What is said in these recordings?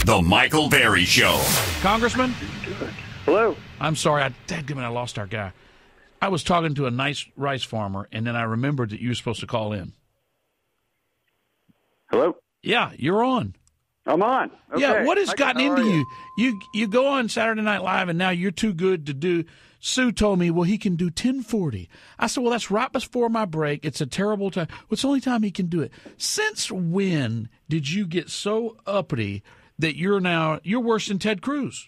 The Michael Berry Show. Congressman? Hello. I'm sorry, I lost our guy. I was talking to a nice rice farmer, and then I remembered that you were supposed to call in. Hello. Yeah, you're on. I'm on. Okay. Yeah, what has gotten into you? You go on Saturday Night Live, and now you're too good to do. Sue told me, well, he can do 10:40. I said, well, that's right before my break. It's a terrible time. Well, it's the only time he can do it. Since when did you get so uppity that you're worse than Ted Cruz?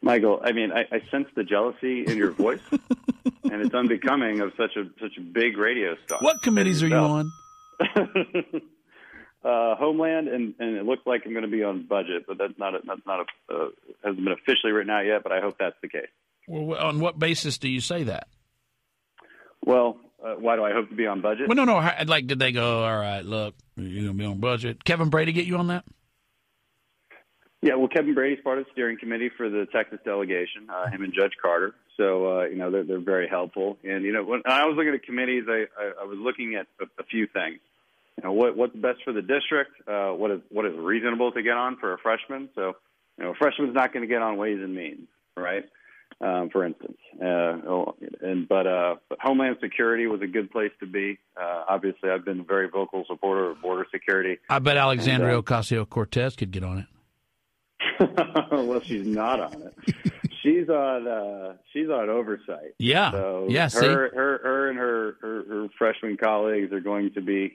Michael, I mean, I sense the jealousy in your voice, and it's unbecoming of such a big radio star. What committees are you on? Homeland, and it looks like I'm going to be on budget, but that's not hasn't been officially written out yet. But I hope that's the case. Well, on what basis do you say that? Well, why do I hope to be on budget? Well, no. Like, did they go, all right, look, you're going to be on budget? Kevin Brady get you on that? Yeah, well, Kevin Brady's part of the steering committee for the Texas delegation, him and Judge Carter. So, they're very helpful. And, when I was looking at committees, I was looking at a few things. What's best for the district? What is reasonable to get on for a freshman? So, a freshman's not going to get on Ways and Means, right? For instance. But Homeland Security was a good place to be. Obviously, I've been a very vocal supporter of border security. I bet Alexandria Ocasio-Cortez could get on it. Well, she's not on it. She's on oversight. Yeah. So yeah. Her and her freshman colleagues are going to be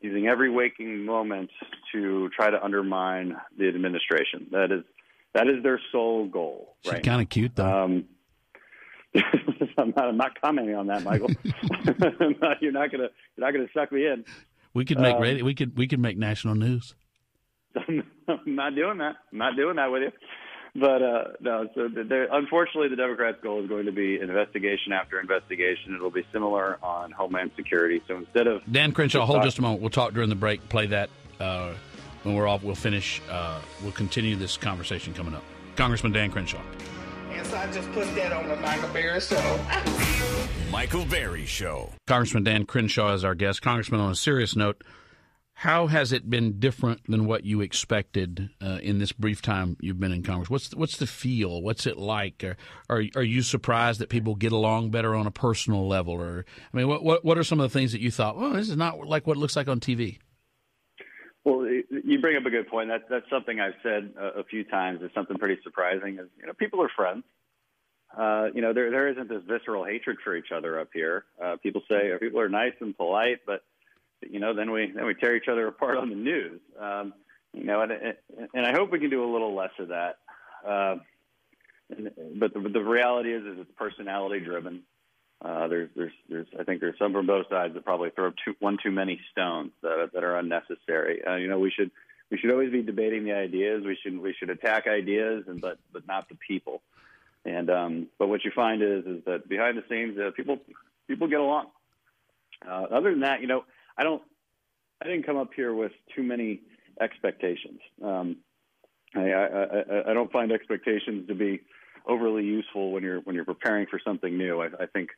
using every waking moment to try to undermine the administration. That is their sole goal. She's right? kind of cute, though. I'm not commenting on that, Michael. You're not gonna suck me in. We could make we could make national news. I'm not doing that. I'm not doing that with you. But no. So unfortunately, the Democrats' goal is going to be investigation after investigation. It'll be similar on Homeland Security. So instead of Dan Crenshaw, hold just a moment. We'll talk during the break. Play that when we're off. We'll finish. We'll continue this conversation coming up. Congressman Dan Crenshaw. And so I just put that on the Michael Berry Show. Michael Berry Show. Congressman Dan Crenshaw is our guest. Congressman, on a serious note, how has it been different than what you expected in this brief time you've been in Congress? What's the feel? What's it like? Are you surprised that people get along better on a personal level? Or I mean, what are some of the things that you thought? Oh, this is not like what it looks like on TV. Well, you bring up a good point. That's something I've said a few times. It's something pretty surprising. Is people are friends. There isn't this visceral hatred for each other up here. People are nice and polite, but then we tear each other apart on the news. And I hope we can do a little less of that. But the reality is it's personality driven. I think there's some from both sides that probably throw one too many stones that are unnecessary. We should always be debating the ideas. We should attack ideas, but not the people. And but what you find is that behind the scenes, people get along. Other than that, I didn't come up here with too many expectations. I don't find expectations to be overly useful when you're preparing for something new. I think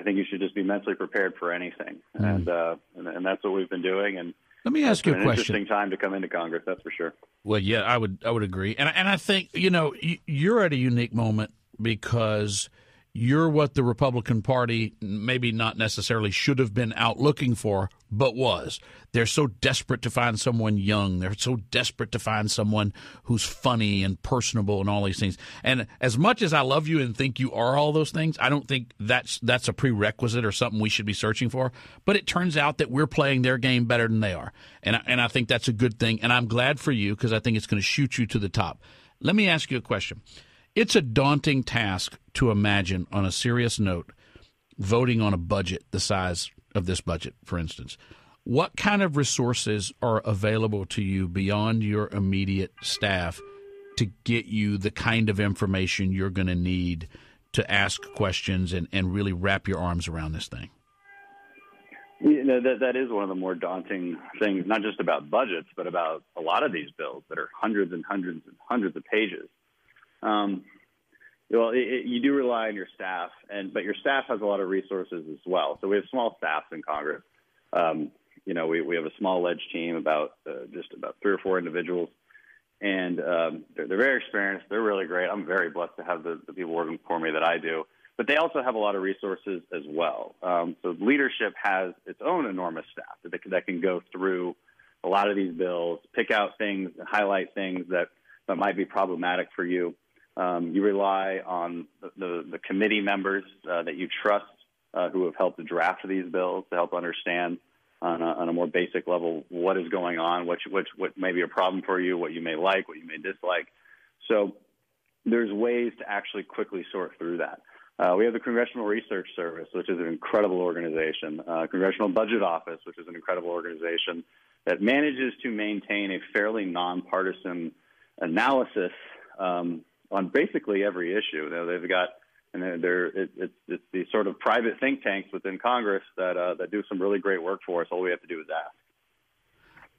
you should just be mentally prepared for anything, and that's what we've been doing. And let me ask you a question. Interesting time to come into Congress, that's for sure. Well, yeah, I would agree, and I think you're at a unique moment because you're what the Republican Party maybe not necessarily should have been out looking for, but was. They're so desperate to find someone young. They're so desperate to find someone who's funny and personable and all these things. And as much as I love you and think you are all those things, I don't think that's a prerequisite or something we should be searching for. But it turns out that we're playing their game better than they are. And I think that's a good thing. And I'm glad for you because I think it's going to shoot you to the top. Let me ask you a question. It's a daunting task to imagine, on a serious note, voting on a budget the size of this budget, for instance. What kind of resources are available to you beyond your immediate staff to get you the kind of information you're going to need to ask questions and really wrap your arms around this thing? That is one of the more daunting things, not just about budgets, but about a lot of these bills that are hundreds and hundreds and hundreds of pages. You do rely on your staff, but your staff has a lot of resources as well. So we have small staffs in Congress. We have a small ledge team, about 3 or 4 individuals, and they're very experienced. They're really great. I'm very blessed to have the people working for me that I do. But they also have a lot of resources as well. So leadership has its own enormous staff that can go through a lot of these bills, pick out things, highlight things that might be problematic for you. You rely on the committee members that you trust who have helped draft these bills to help understand on a more basic level what is going on, what may be a problem for you, what you may like, what you may dislike. So there's ways to actually quickly sort through that. We have the Congressional Research Service, which is an incredible organization, Congressional Budget Office, which is an incredible organization that manages to maintain a fairly nonpartisan analysis on basically every issue. They've got, and it's these sort of private think tanks within Congress that do some really great work for us. All we have to do is ask.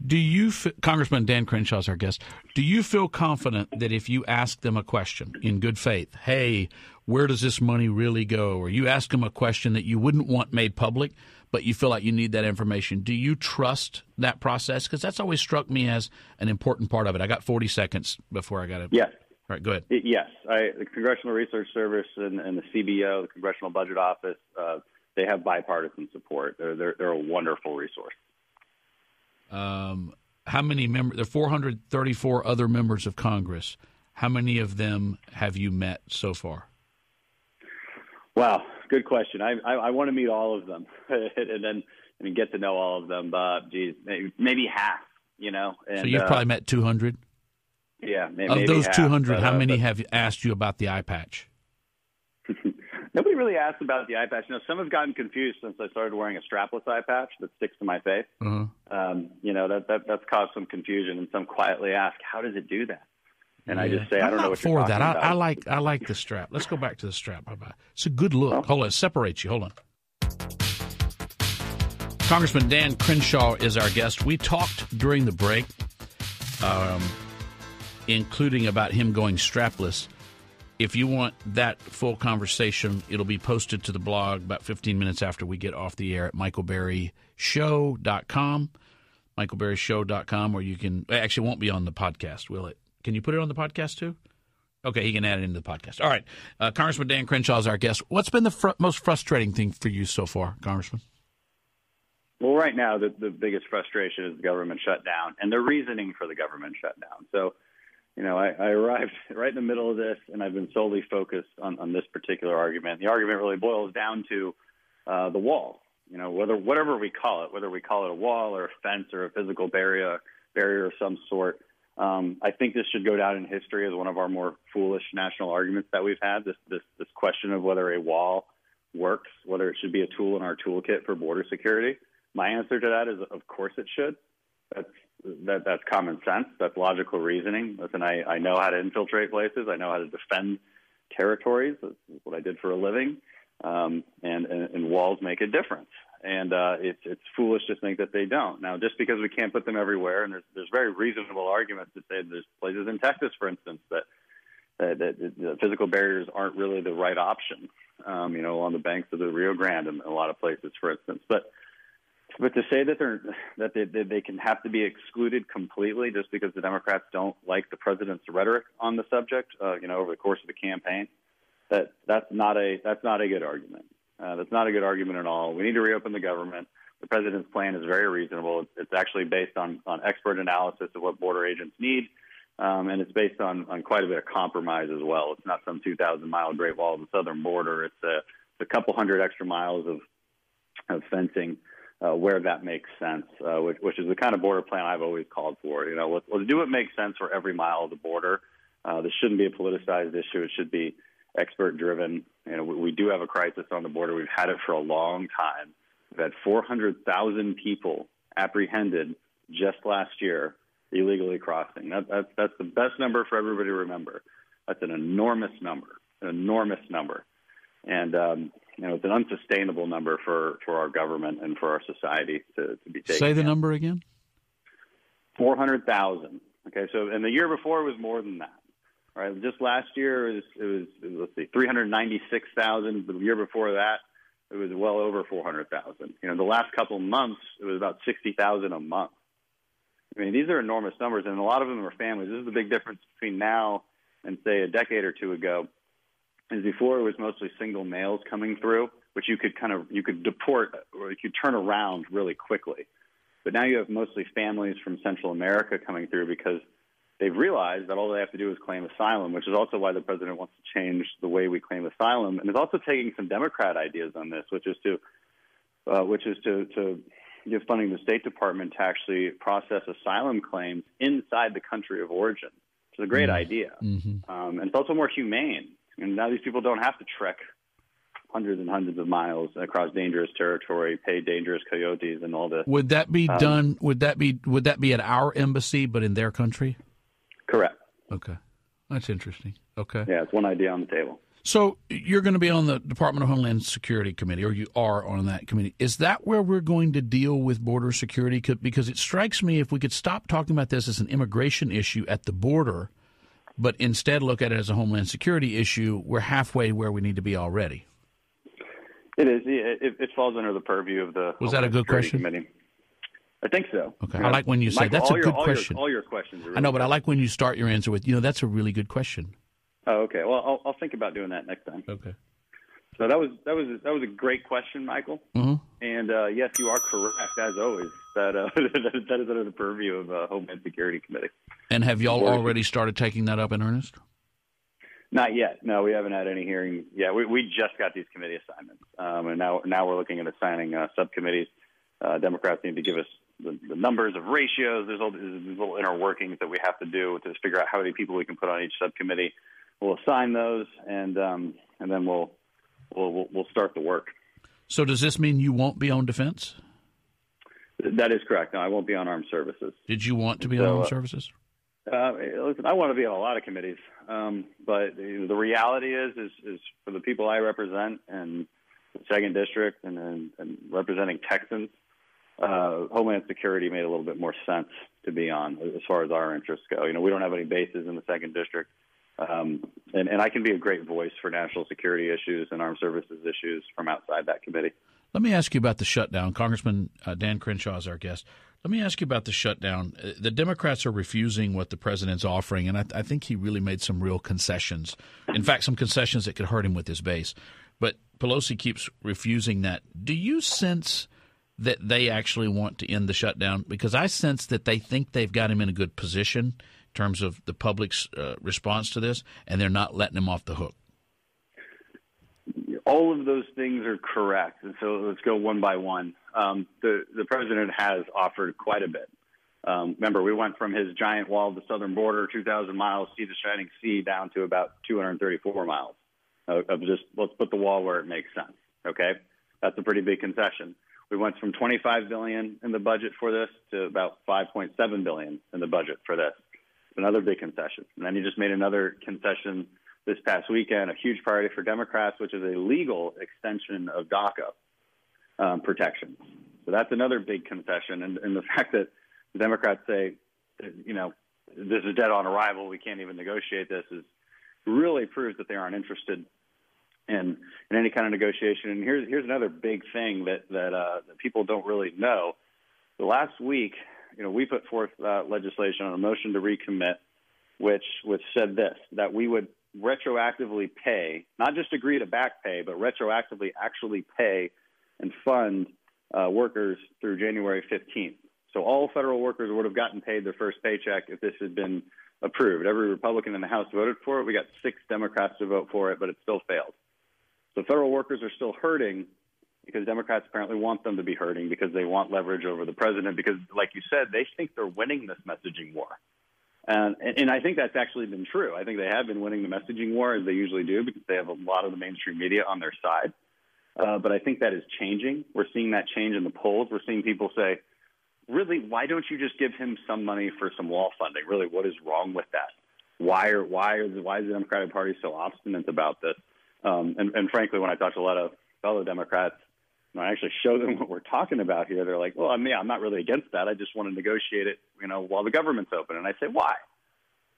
Do you, Congressman Dan Crenshaw is our guest, do you feel confident that if you ask them a question in good faith, hey, where does this money really go? Or you ask them a question that you wouldn't want made public, but you feel like you need that information. Do you trust that process? Because that's always struck me as an important part of it. I got 40 seconds before I got to. Yes. All right, go ahead. Yes. The Congressional Research Service and the CBO, the Congressional Budget Office, they have bipartisan support. They're a wonderful resource. How many members? There are 434 other members of Congress. How many of them have you met so far? Wow, good question. I want to meet all of them and get to know all of them. Geez, maybe half. And, so you've probably met 200. Yeah, maybe of those half, 200, how many have asked you about the eye patch? Nobody really asked about the eye patch. Some have gotten confused since I started wearing a strapless eye patch that sticks to my face. That's caused some confusion, and some quietly ask, "How does it do that?" And I just say, "I don't know what you're talking about." I like the strap. Let's go back to the strap. How about it? It's a good look. Hold on, it separates you. Hold on. Congressman Dan Crenshaw is our guest. We talked during the break, including about him going strapless. If you want that full conversation, it'll be posted to the blog about 15 minutes after we get off the air at michaelberryshow.com, michaelberryshow.com, or you can – actually, it won't be on the podcast, will it? Can you put it on the podcast too? Okay, he can add it into the podcast. All right. Congressman Dan Crenshaw is our guest. What's been the most frustrating thing for you so far, Congressman? Well, right now, the biggest frustration is the government shutdown and the reasoning for the government shutdown. So, I arrived right in the middle of this, and I've been solely focused on this particular argument. The argument really boils down to the wall. Whatever we call it, whether we call it a wall or a fence or a physical barrier of some sort. I think this should go down in history as one of our more foolish national arguments that we've had. This question of whether a wall works, whether it should be a tool in our toolkit for border security. My answer to that is, of course, it should. That's common sense. That's logical reasoning. Listen, I know how to infiltrate places. I know how to defend territories. That's what I did for a living. And walls make a difference. And it's foolish to think that they don't. Now, just because we can't put them everywhere, and there's very reasonable arguments to say there's places in Texas, for instance, that physical barriers aren't really the right option. On the banks of the Rio Grande and a lot of places, for instance, but to say that they can have to be excluded completely just because the Democrats don't like the president's rhetoric on the subject, over the course of the campaign, that's not a good argument. That's not a good argument at all. We need to reopen the government. The president's plan is very reasonable. It's actually based on expert analysis of what border agents need, and it's based on quite a bit of compromise as well. It's not some 2,000-mile Great Wall of the southern border. It's a couple hundred extra miles of fencing. Where that makes sense, which is the kind of border plan I've always called for. Let's do what makes sense for every mile of the border. This shouldn't be a politicized issue. It should be expert-driven. We do have a crisis on the border. We've had it for a long time. We've had 400,000 people apprehended just last year illegally crossing. That's the best number for everybody to remember. That's an enormous number, And it's an unsustainable number for our government and for our society to be taken. Say the number again. 400,000. Okay, so and the year before was more than that. All right, just last year it was 396,000. The year before that it was well over 400,000. The last couple of months it was about 60,000 a month. I mean, these are enormous numbers, and a lot of them are families. This is the big difference between now and, say, a decade or two ago. Is before it was mostly single males coming through, which you could deport or you could turn around really quickly. But now you have mostly families from Central America coming through because they've realized that all they have to do is claim asylum, which is also why the president wants to change the way we claim asylum, and is also taking some Democrat ideas on this, which is to give funding to the State Department to actually process asylum claims inside the country of origin. Which is a great idea, and it's also more humane. And now these people don't have to trek hundreds and hundreds of miles across dangerous territory, pay dangerous coyotes, and all this. Would that be done? Would that be at our embassy, but in their country? Correct. Okay, that's interesting. Okay. Yeah, it's one idea on the table. So you're going to be on the Department of Homeland Security Committee, or you are on that committee. Is that where we're going to deal with border security? Because it strikes me if we could stop talking about this as an immigration issue at the border, but instead look at it as a Homeland Security issue, we're halfway where we need to be already. It is. It falls under the purview of the Was that a good question? Committee. I think so. Okay. I like when you say that's a good question. All your questions are really I know, but good. I like when you start your answer with, that's a really good question. Oh, okay. Well, I'll think about doing that next time. Okay. So that was a great question, Michael. Mm-hmm. And yes, you are correct as always that that is under the purview of Homeland Security Committee. And have y'all already started taking that up in earnest? Not yet. No, we haven't had any hearings. Yeah, we just got these committee assignments, and now we're looking at assigning subcommittees. Democrats need to give us the numbers of ratios. There's all these little inner workings that we have to do to figure out how many people we can put on each subcommittee. We'll assign those, and then we'll start the work. So does this mean you won't be on defense? That is correct. No, I won't be on armed services. Did you want to be on armed services? Listen, I want to be on a lot of committees, but the reality is for the people I represent and the Second District and representing Texans, Homeland Security made a little bit more sense to be on as far as our interests go. We don't have any bases in the Second District, and I can be a great voice for national security issues and armed services issues from outside that committee. Let me ask you about the shutdown. Congressman Dan Crenshaw is our guest. Let me ask you about the shutdown. The Democrats are refusing what the president's offering, and I think he really made some real concessions. In fact, some concessions that could hurt him with his base. But Pelosi keeps refusing that. Do you sense that they actually want to end the shutdown? Because I sense that they think they've got him in a good position in terms of the public's response to this, and they're not letting him off the hook. All of those things are correct, and so let's go one by one. The president has offered quite a bit. Remember, we went from his giant wall of the southern border, 2,000 miles, sea to shining sea, down to about 234 miles of just let's put the wall where it makes sense. Okay, that's a pretty big concession. We went from $25 billion in the budget for this to about $5.7 billion in the budget for this. Another big concession, and then he just made another concession this past weekend, a huge priority for Democrats, which is a legal extension of DACA protections. So that's another big concession. And the fact that the Democrats say, this is dead on arrival, we can't even negotiate this, is really proves that they aren't interested in any kind of negotiation. And here's another big thing that people don't really know. The last week, we put forth legislation on a motion to recommit, which said this, that we would retroactively pay, not just agree to back pay, but retroactively actually pay and fund workers through January 15th. So all federal workers would have gotten paid their first paycheck if this had been approved. Every Republican in the House voted for it. We got 6 Democrats to vote for it, but it still failed. So federal workers are still hurting because Democrats apparently want them to be hurting because they want leverage over the president because, like you said, they think they're winning this messaging war. And I think that's actually been true. I think they have been winning the messaging war, as they usually do, because they have a lot of the mainstream media on their side. But I think that is changing. We're seeing that change in the polls. We're seeing people say, really, why don't you just give him some money for some wall funding? Really, what is wrong with that? Why is the Democratic Party so obstinate about this? And frankly, when I talk to a lot of fellow Democrats, when I actually show them what we're talking about here, they're like, well, I'm not really against that. I just want to negotiate it, while the government's open. And I say, why?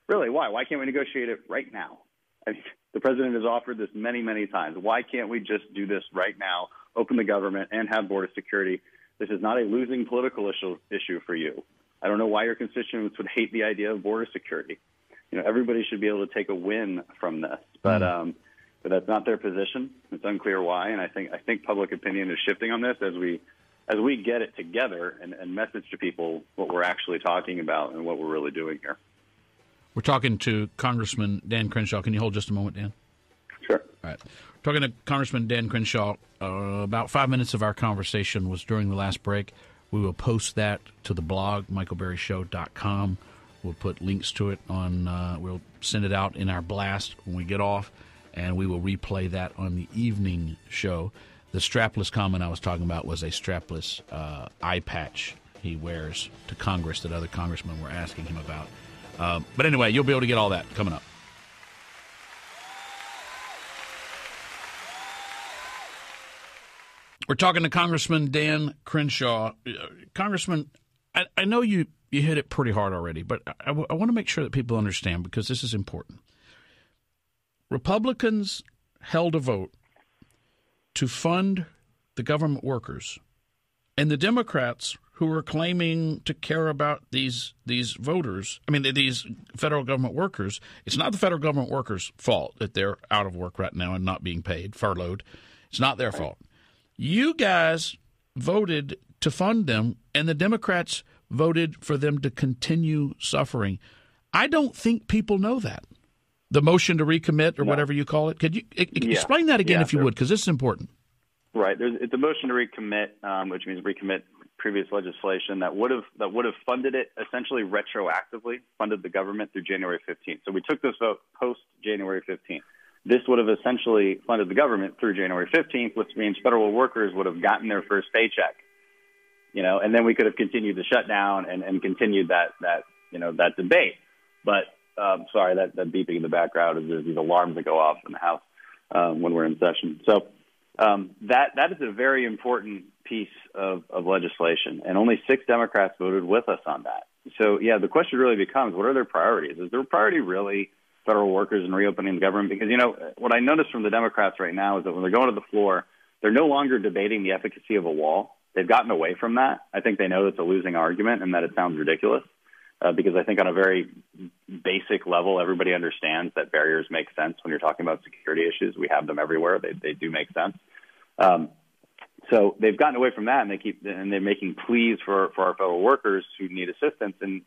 Really, why? Why can't we negotiate it right now? I mean, the president has offered this many, many times. Why can't we just do this right now, open the government, and have border security? This is not a losing political issue for you. I don't know why your constituents would hate the idea of border security. Everybody should be able to take a win from this, but that's not their position. It's unclear why, and I think public opinion is shifting on this as we get it together and message to people what we're actually talking about and what we're really doing here. We're talking to Congressman Dan Crenshaw. Can you hold just a moment, Dan? Sure. All right. We're talking to Congressman Dan Crenshaw. About 5 minutes of our conversation was during the last break. We will post that to the blog, michaelberryshow.com. We'll put links to it on, we'll send it out in our blast when we get off, and we will replay that on the evening show. The strapless comment I was talking about was a strapless eye patch he wears to Congress that other congressmen were asking him about. But anyway, you'll be able to get all that coming up. We're talking to Congressman Dan Crenshaw. Congressman, I know you hit it pretty hard already, but I want to make sure that people understand because this is important. Republicans held a vote to fund the government workers, and the Democrats who were claiming to care about these voters, these federal government workers, it's not the federal government workers' fault that they're out of work right now and not being paid, furloughed. It's not their fault. You guys voted to fund them, and the Democrats voted for them to continue suffering. I don't think people know that. The motion to recommit or whatever you call it. Could you explain that again if you would, because this is important. Right. It's a motion to recommit, which means recommit previous legislation that would have funded it essentially retroactively, funded the government through January 15th. So we took this vote post January 15th. This would have essentially funded the government through January 15th, which means federal workers would have gotten their first paycheck, and then we could have continued the shutdown and continued that debate. But sorry, that beeping in the background is these alarms that go off in the House when we're in session. So that is a very important piece of legislation, and only 6 Democrats voted with us on that. So, the question really becomes, what are their priorities? Is their priority really federal workers and reopening the government? Because, what I notice from the Democrats right now is that when they're going to the floor, they're no longer debating the efficacy of a wall. They've gotten away from that. I think they know it's a losing argument and that it sounds ridiculous because I think on a very basic level, everybody understands that barriers make sense when you're talking about security issues. We have them everywhere. They do make sense. So they've gotten away from that, and they're making pleas for our fellow workers who need assistance, and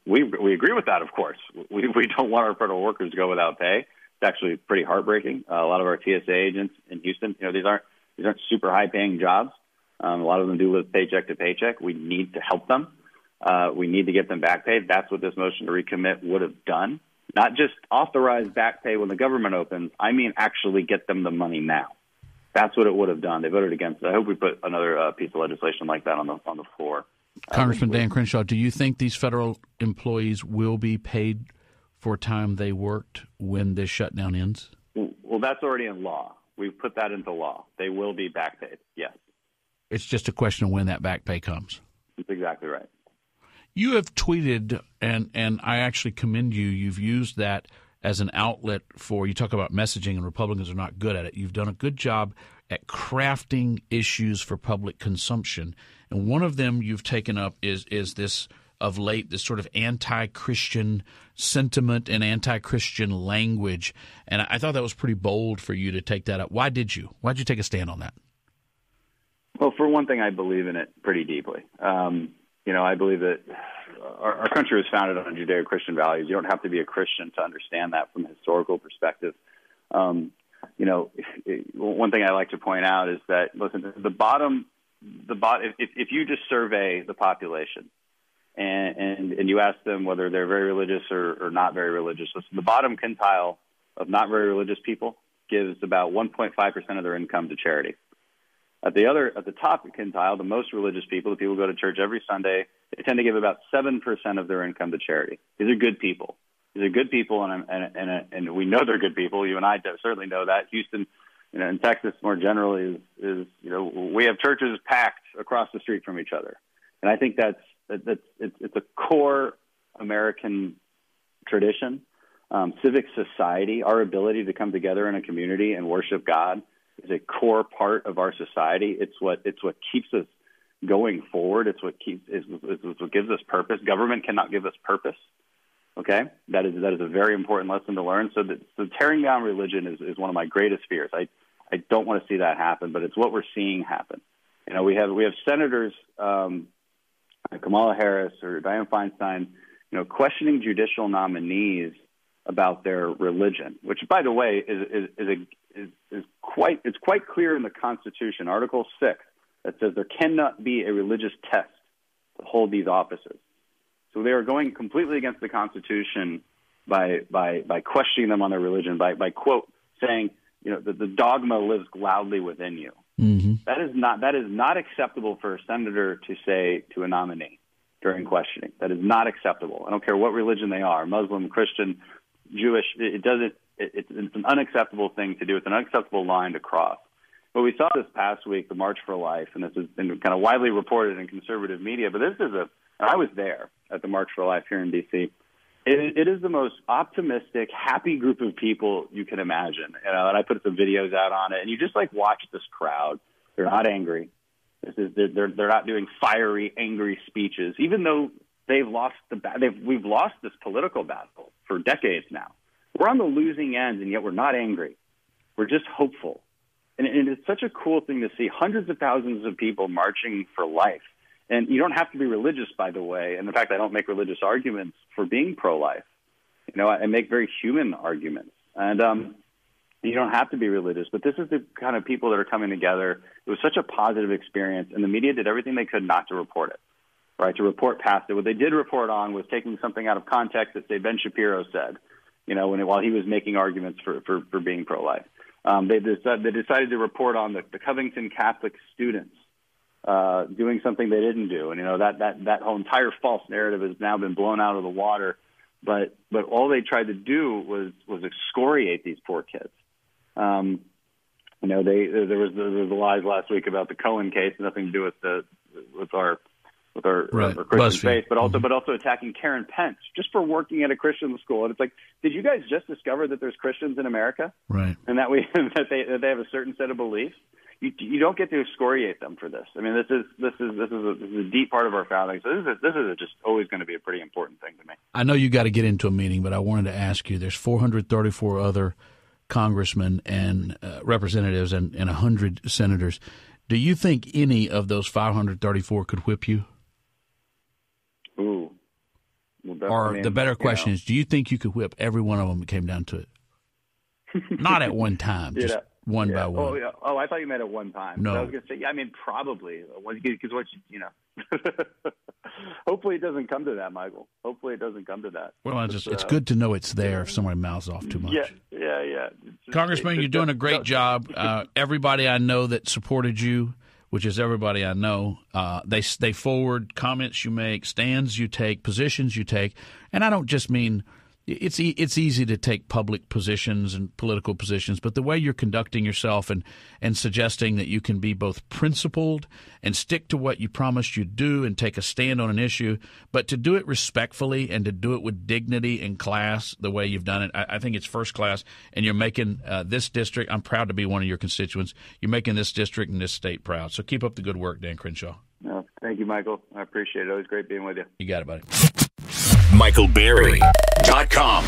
we agree with that. Of course, we don't want our federal workers to go without pay. It's actually pretty heartbreaking. A lot of our TSA agents in Houston, these aren't super high paying jobs. A lot of them do live paycheck to paycheck. We need to help them. We need to get them back paid. That's what this motion to recommit would have done. Not just authorize back pay when the government opens. I mean, actually get them the money now. That's what it would have done. They voted against it. I hope we put another piece of legislation like that on the floor. Congressman Dan Crenshaw, do you think these federal employees will be paid for time they worked when this shutdown ends? Well, that's already in law. We've put that into law. They will be back paid, yes. It's just a question of when that back pay comes. That's exactly right. You have tweeted, and I actually commend you. You've used that as an outlet for, you talk about messaging, and Republicans are not good at it. You've done a good job at crafting issues for public consumption. And one of them you've taken up is this, of late, this sort of anti-Christian sentiment and anti-Christian language. And I thought that was pretty bold for you to take that up. Why did you? Why did you take a stand on that? Well, for one thing, I believe in it pretty deeply. I believe that our country was founded on Judeo-Christian values. You don't have to be a Christian to understand that from a historical perspective. One thing I like to point out is that, listen, if you just survey the population and you ask them whether they're very religious or not very religious, listen, the bottom quintile of not very religious people gives about 1.5% of their income to charity. At the top quintile, the most religious people, the people who go to church every Sunday, they tend to give about 7% of their income to charity. These are good people. These are good people, and we know they're good people. You and I certainly know that. Houston, and Texas more generally is we have churches packed across the street from each other, and I think it's a core American tradition, civic society. Our ability to come together in a community and worship God is a core part of our society. It's what keeps us going forward. It's what is what gives us purpose. Government cannot give us purpose. Okay, that is a very important lesson to learn. So tearing down religion is one of my greatest fears. I don't want to see that happen, but it's what we're seeing happen. We have senators, Kamala Harris or Dianne Feinstein, questioning judicial nominees about their religion, which, by the way, is quite clear in the Constitution, Article 6, that says there cannot be a religious test to hold these offices. So they are going completely against the Constitution by questioning them on their religion, by quote saying, the dogma lives loudly within you. Mm-hmm. That is not acceptable for a senator to say to a nominee during questioning. That is not acceptable. I don't care what religion they are, Muslim, Christian, Jewish. It's an unacceptable thing to do. It's an unacceptable line to cross. But we saw this past week, the March for Life, and this has been kind of widely reported in conservative media. But and I was there at the March for Life here in D.C. It is the most optimistic, happy group of people you can imagine. And I put some videos out on it, and you just watch this crowd. They're not angry. They're not doing fiery, angry speeches, even though we've lost this political battle for decades now. We're on the losing end, and yet we're not angry. We're just hopeful. And it's such a cool thing to see hundreds of thousands of people marching for life. And you don't have to be religious, by the way. And in fact, I don't make religious arguments for being pro-life. I make very human arguments. And you don't have to be religious. But this is the kind of people that are coming together. It was such a positive experience, and the media did everything they could not to report it, right, to report past it. What they did report on was taking something out of context that, say, Ben Shapiro said, while he was making arguments for being pro-life. They decided to report on the Covington Catholic students doing something they didn't do, and that whole entire false narrative has now been blown out of the water. But all they tried to do was excoriate these poor kids. There was the lies last week about the Cohen case, nothing to do with our Christian faith, but also attacking Karen Pence just for working at a Christian school. And it's like, did you guys just discover that there's Christians in America, right? And that that they have a certain set of beliefs? You don't get to excoriate them for this. I mean, this is a deep part of our founding. So this is just always going to be a pretty important thing to me. I know you got to get into a meeting, but I wanted to ask you: there's 434 other congressmen and representatives and 100 senators. Do you think any of those 534 could whip you? Ooh. Well, or the better question is, do you think you could whip every one of them that came down to it? Not at one time, just one by one. Oh, yeah. Oh, I thought you meant at one time. No. I was going to say, probably. Because hopefully it doesn't come to that, Michael. Hopefully it doesn't come to that. Well, it's good to know it's there if somebody mouths off too much. Yeah. Congressman, you're doing a great job. Everybody I know that supported you, which is everybody I know, they forward comments you make, stands you take, positions you take. And I don't just mean it's easy to take public positions and political positions, but the way you're conducting yourself and suggesting that you can be both principled and stick to what you promised you'd do and take a stand on an issue, but to do it respectfully and to do it with dignity and class the way you've done it, I think it's first class. And you're making this district, I'm proud to be one of your constituents, you're making this district and this state proud. So keep up the good work, Dan Crenshaw. No, thank you, Michael. I appreciate it. Always great being with you. You got it, buddy. MichaelBerry.com